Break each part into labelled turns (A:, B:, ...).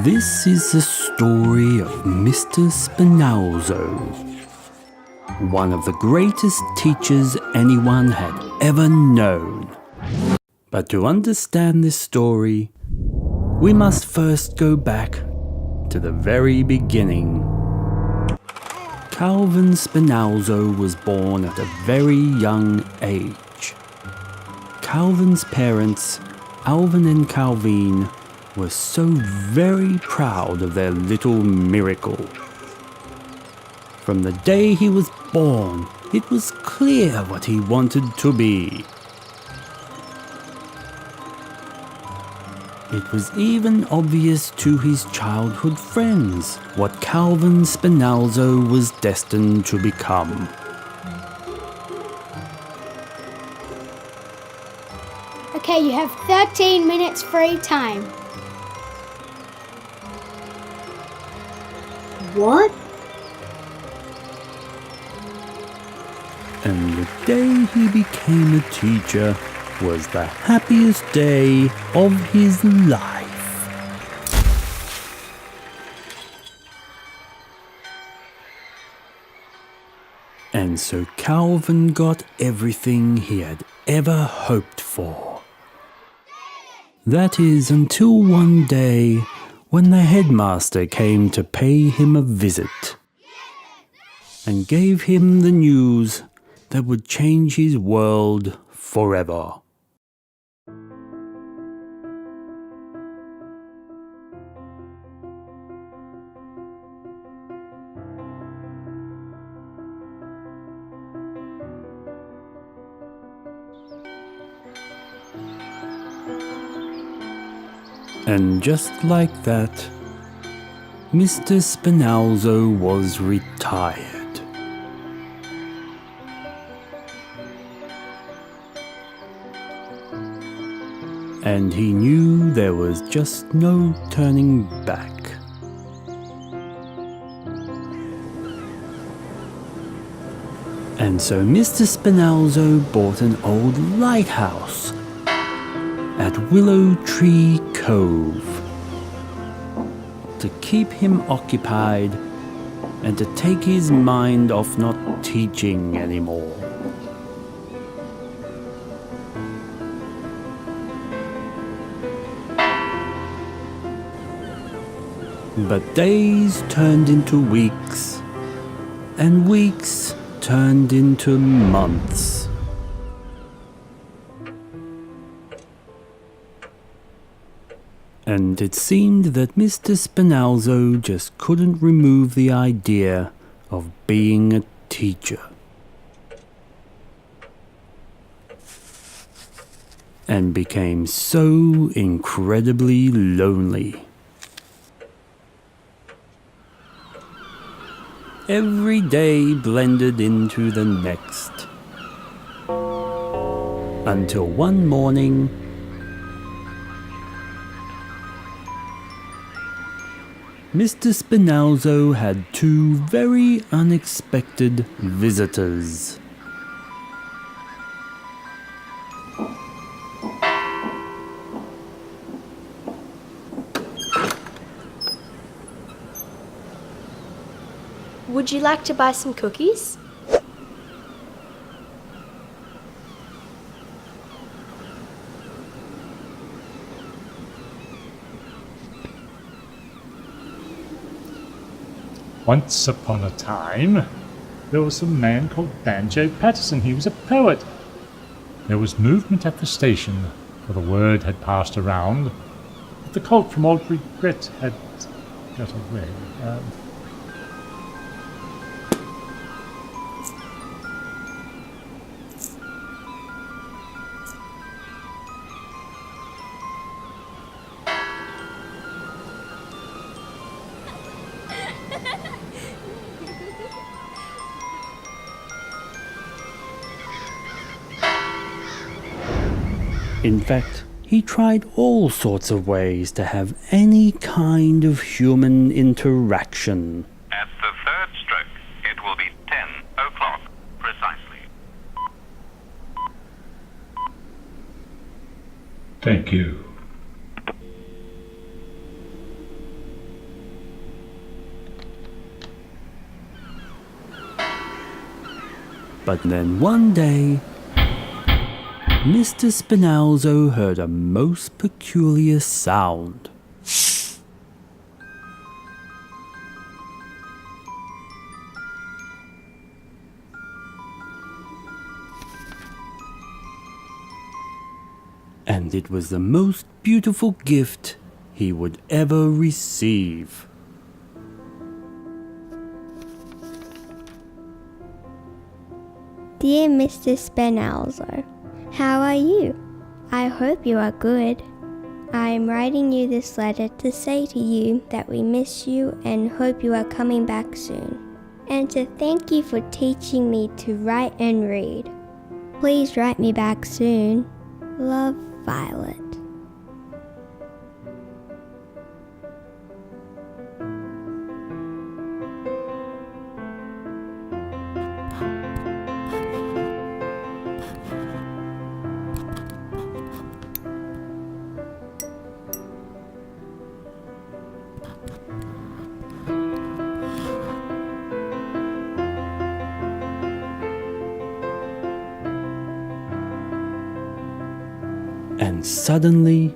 A: This is the story of Mr. Spenalzo, one of the greatest teachers anyone had ever known. But to understand this story, we must first go back to the very beginning. Calvin Spenalzo was born at a very young age. Calvin's parents, Alvin and Calvine, were so very proud of their little miracle. From the day he was born, it was clear what he wanted to be. It was even obvious to his childhood friends what Calvin Spenalzo was destined to become.
B: Okay, you have 13 minutes free time.
C: What?
A: And the day he became a teacher was the happiest day of his life. And so Calvin got everything he had ever hoped for. That is, until one day when the headmaster came to pay him a visit and gave him the news that would change his world forever. And just like that, Mr. Spenalzo was retired. And he knew there was just no turning back. And so Mr. Spenalzo bought an old lighthouse at Willow Tree Cove to keep him occupied and to take his mind off not teaching anymore. But days turned into weeks, and weeks turned into months. And it seemed that Mr. Spenalzo just couldn't remove the idea of being a teacher. And became so incredibly lonely. Every day blended into the next. Until one morning, Mr. Spenalzo had two very unexpected visitors.
D: Would you like to buy some cookies?
E: Once upon a time, there was a man called Banjo Patterson. He was a poet. There was movement at the station, for the word had passed around that the colt from Old Regret had got away.
A: In fact, he tried all sorts of ways to have any kind of human interaction.
F: At the third stroke, it will be 10 o'clock precisely.
G: Thank you.
A: But then one day, Mr. Spenalzo heard a most peculiar sound. And it was the most beautiful gift he would ever receive.
C: Dear Mr. Spenalzo, how are you? I hope you are good. I am writing you this letter to say to you that we miss you and hope you are coming back soon, and to thank you for teaching me to write and read. Please write me back soon. Love, Violet.
A: And suddenly,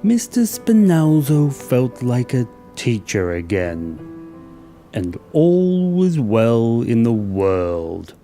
A: Mr. Spenalzo felt like a teacher again, and all was well in the world.